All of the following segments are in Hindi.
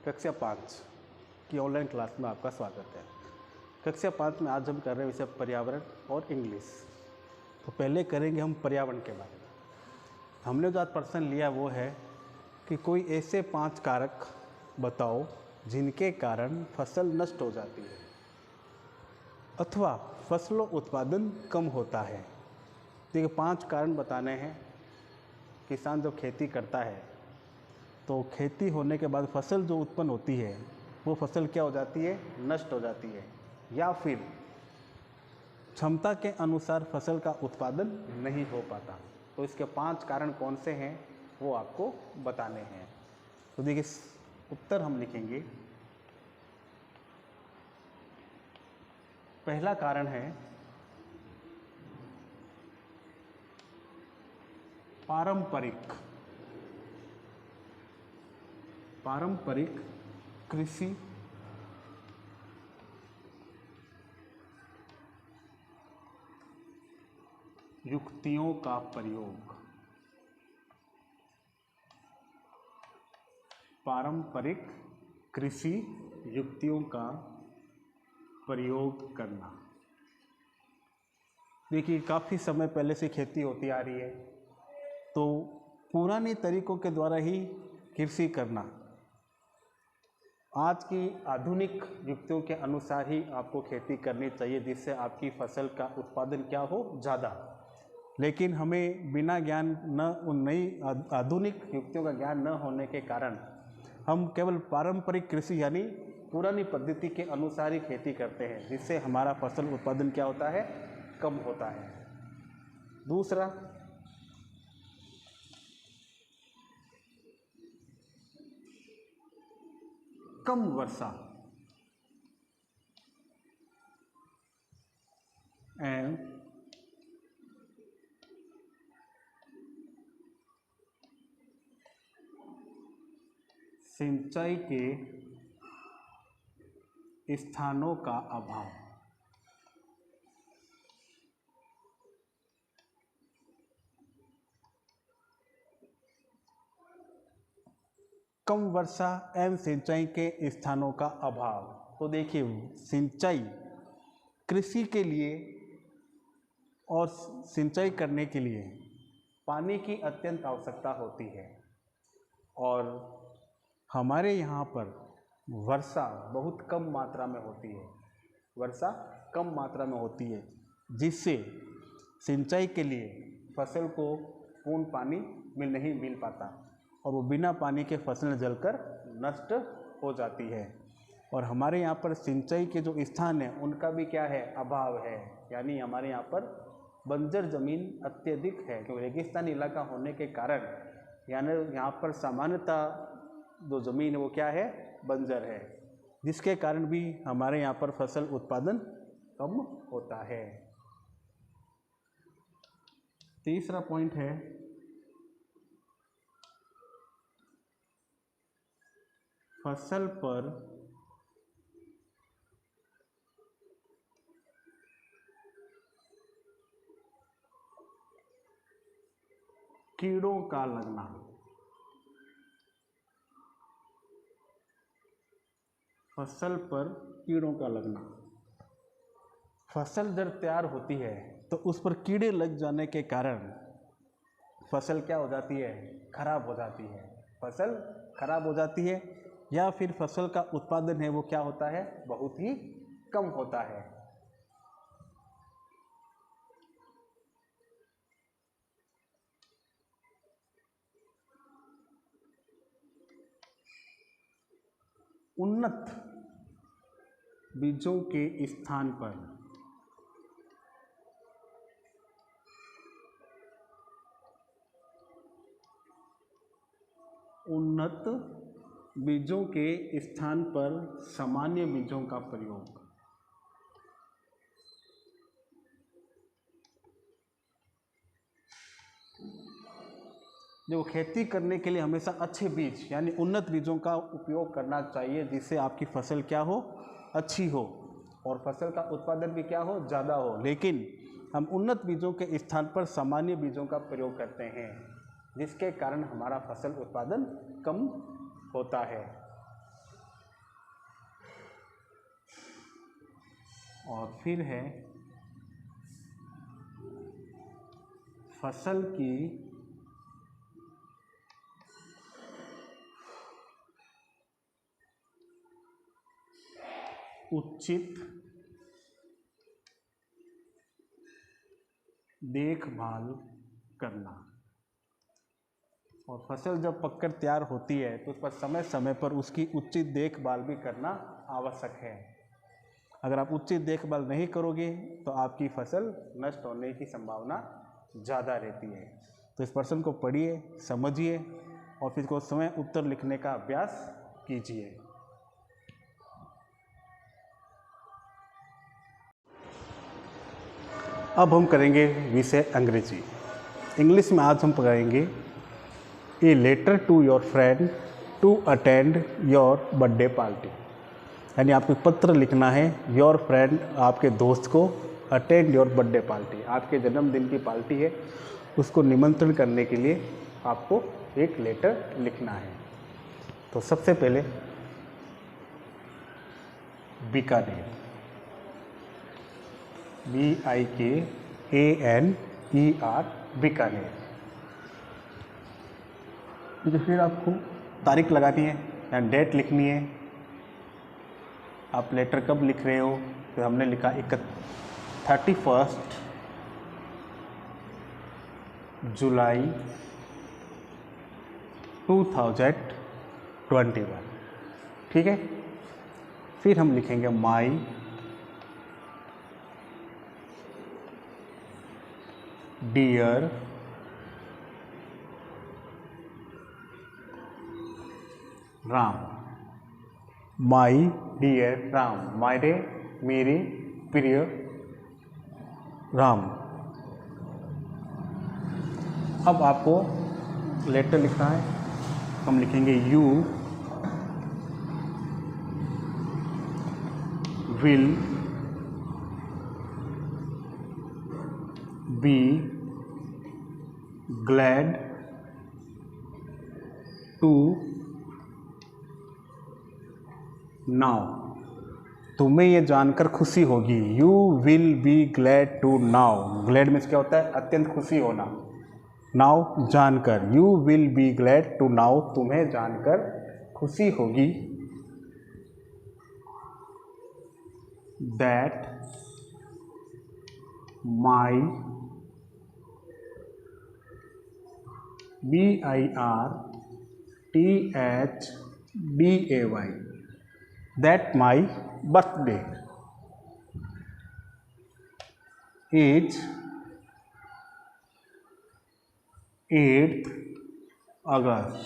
कक्षा 5 की ऑनलाइन क्लास में आपका स्वागत है। कक्षा 5 में आज हम कर रहे हैं विषय पर्यावरण और इंग्लिश। तो पहले करेंगे हम पर्यावरण के बारे में। हमने जो आज प्रश्न लिया वो है कि कोई ऐसे 5 कारक बताओ जिनके कारण फसल नष्ट हो जाती है अथवा फसलों उत्पादन कम होता है। देखिए 5 कारण बताने हैं। किसान जब खेती करता है तो खेती होने के बाद फसल जो उत्पन्न होती है वो फसल क्या हो जाती है, नष्ट हो जाती है, या फिर क्षमता के अनुसार फसल का उत्पादन नहीं हो पाता। तो इसके 5 कारण कौन से हैं वो आपको बताने हैं। तो देखिए उत्तर हम लिखेंगे। पहला कारण है पारंपरिक कृषि युक्तियों का प्रयोग। पारंपरिक कृषि युक्तियों का प्रयोग करना। देखिए काफ़ी समय पहले से खेती होती आ रही है, तो पुराने तरीकों के द्वारा ही कृषि करना, आज की आधुनिक युक्तियों के अनुसार ही आपको खेती करनी चाहिए, जिससे आपकी फसल का उत्पादन क्या हो, ज़्यादा। लेकिन हमें बिना ज्ञान न उन नई आधुनिक युक्तियों का ज्ञान न होने के कारण हम केवल पारंपरिक कृषि यानी पुरानी पद्धति के अनुसार ही खेती करते हैं, जिससे हमारा फसल उत्पादन क्या होता है, कम होता है। दूसरा, कम वर्षा एवं सिंचाई के स्थानों का अभाव। कम वर्षा एवं सिंचाई के स्थानों का अभाव। तो देखिए सिंचाई कृषि के लिए और सिंचाई करने के लिए पानी की अत्यंत आवश्यकता होती है, और हमारे यहाँ पर वर्षा बहुत कम मात्रा में होती है। वर्षा कम मात्रा में होती है, जिससे सिंचाई के लिए फसल को पूर्ण पानी नहीं मिल पाता, और वो बिना पानी के फसल जलकर नष्ट हो जाती है। और हमारे यहाँ पर सिंचाई के जो स्थान है उनका भी क्या है, अभाव है। यानी हमारे यहाँ पर बंजर ज़मीन अत्यधिक है, क्योंकि रेगिस्तानी इलाका होने के कारण यानी यहाँ पर सामान्यतः जो ज़मीन है वो क्या है, बंजर है, जिसके कारण भी हमारे यहाँ पर फसल उत्पादन कम होता है। तीसरा पॉइंट है फसल पर कीड़ों का लगना। फसल पर कीड़ों का लगना। फसल जब तैयार होती है तो उस पर कीड़े लग जाने के कारण फसल क्या हो जाती है, खराब हो जाती है। फसल खराब हो जाती है, या फिर फसल का उत्पादन है वो क्या होता है, बहुत ही कम होता है। उन्नत बीजों के स्थान पर सामान्य बीजों का प्रयोग। जो खेती करने के लिए हमेशा अच्छे बीज यानी उन्नत बीजों का उपयोग करना चाहिए, जिससे आपकी फसल क्या हो, अच्छी हो, और फसल का उत्पादन भी क्या हो, ज़्यादा हो। लेकिन हम उन्नत बीजों के स्थान पर सामान्य बीजों का प्रयोग करते हैं, जिसके कारण हमारा फसल उत्पादन कम होता है। और फिर है फसल की उचित देखभाल करना। और फसल जब पककर तैयार होती है तो उस पर समय समय पर उसकी उचित देखभाल भी करना आवश्यक है। अगर आप उचित देखभाल नहीं करोगे तो आपकी फसल नष्ट होने की संभावना ज़्यादा रहती है। तो इस प्रश्न को पढ़िए, समझिए और फिर को समय उत्तर लिखने का अभ्यास कीजिए। अब हम करेंगे विषय अंग्रेजी। इंग्लिश में आज हम पढ़ेंगे a letter to your friend to attend your birthday party. यानी आपको पत्र लिखना है योर फ्रेंड, आपके दोस्त को, अटेंड योर बर्थडे पार्टी, आपके जन्मदिन की पार्टी है उसको निमंत्रण करने के लिए आपको एक लेटर लिखना है। तो सबसे पहले बीकानेर, BIKANER, बीकानेर। तो फिर आपको तारीख लगानी है या डेट लिखनी है। आप लेटर कब लिख रहे हो? तो हमने लिखा 31 जुलाई 2021, ठीक है। फिर हम लिखेंगे my dear Ram, my dear Ram, मेरे प्रिय राम। अब आपको लेटर लिखना है, हम लिखेंगे you will be glad to know, तुम्हें यह जानकर खुशी होगी। You will be glad to know, glad means क्या होता है? अत्यंत खुशी होना। नाउ जानकर, you will be glad to know, तुम्हें जानकर खुशी होगी। That my BIRTHDAY, that my birthday is 8th August,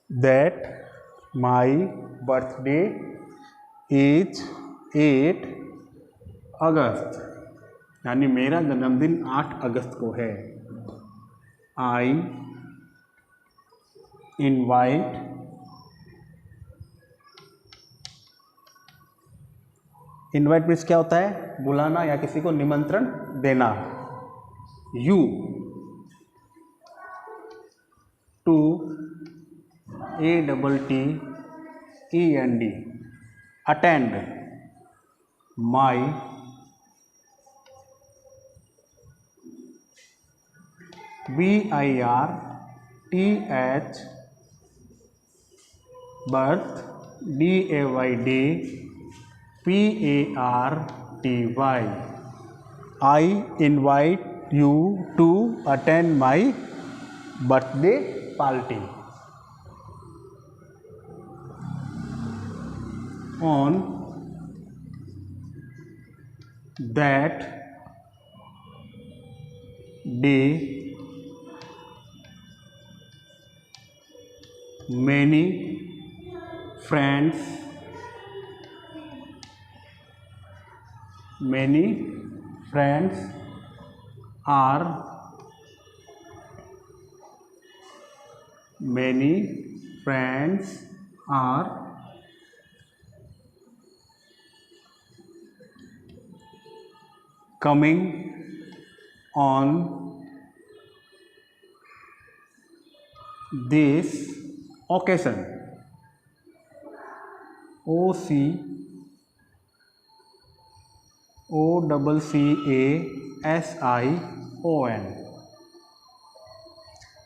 that my birthday is 8 August, यानी मेरा जन्मदिन 8 अगस्त को है। आई इनवाइट मीन्स क्या होता है? बुलाना या किसी को निमंत्रण देना। You to ATTEND attend my BIRTH birth DAY day PARTY, I invite you to attend my birthday party on that day. Many friends are coming on this occasion, OCCASION, OCCASION।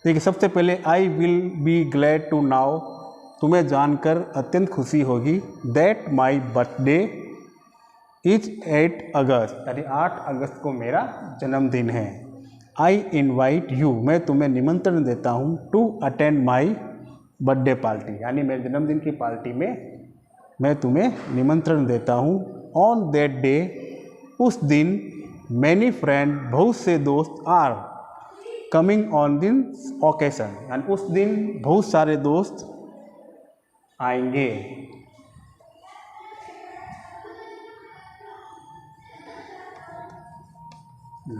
देखिए सबसे पहले I will be glad to know, तुम्हें जानकर अत्यंत खुशी होगी, that my birthday is 8 August, यानी 8 अगस्त को मेरा जन्मदिन है। आई इन्वाइट यू, मैं तुम्हें निमंत्रण देता हूँ, to attend my birthday party, यानी मेरे जन्मदिन की पार्टी में मैं तुम्हें निमंत्रण देता हूँ। ऑन दैट डे, उस दिन, मैनी फ्रेंड, बहुत से दोस्त, are coming on this occasion, यानी उस दिन बहुत सारे दोस्त आएंगे।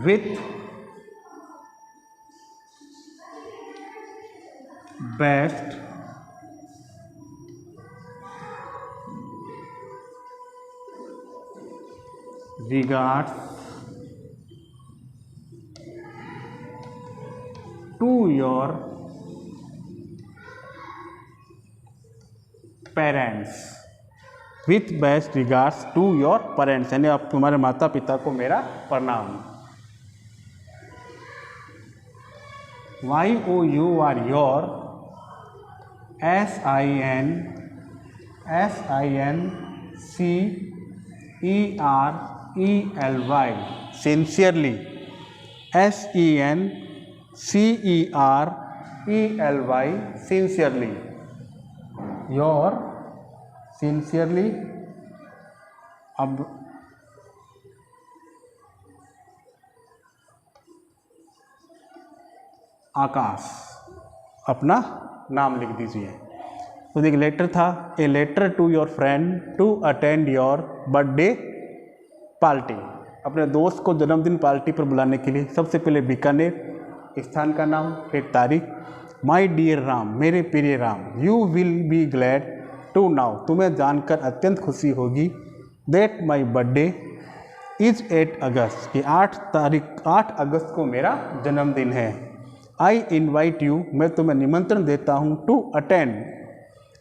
With best regards to your parents, with best regards to your parents, यानी आप तुम्हारे माता पिता को मेरा प्रणाम। YOUR your, SINCERELY, sincerely, SENCERELY, sincerely, your, sincerely। अब आकाश, अपना नाम लिख दीजिए। तो देखिए लेटर था, a letter to your friend to attend your birthday party, अपने दोस्त को जन्मदिन पार्टी पर बुलाने के लिए। सबसे पहले बीकानेर, स्थान का नाम, फिर तारीख। माई डियर राम, मेरे प्रिय Ram, you will be glad to know, तुम्हें जानकर अत्यंत खुशी होगी, that my birthday is 8 August, कि 8 अगस्त को मेरा जन्मदिन है। आई इन्वाइट यू, मैं तुम्हें निमंत्रण देता हूँ, to attend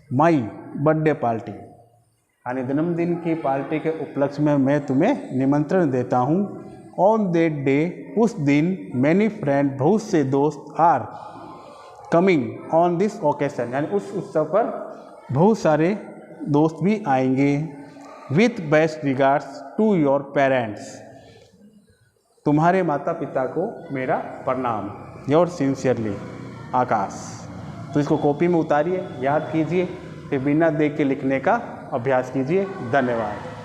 my birthday party, यानी जन्मदिन की पार्टी के उपलक्ष्य में मैं तुम्हें निमंत्रण देता हूँ। ऑन दैट डे, उस दिन, मैनी फ्रेंड, बहुत से दोस्त, are coming on this occasion, यानी उस उत्सव पर बहुत सारे दोस्त भी आएंगे। With best regards to your parents, तुम्हारे माता पिता को मेरा प्रणाम। Your sincerely, Akash. तो इसको कॉपी में उतारिए, याद कीजिए, फिर बिना देख के लिखने का अभ्यास कीजिए। धन्यवाद।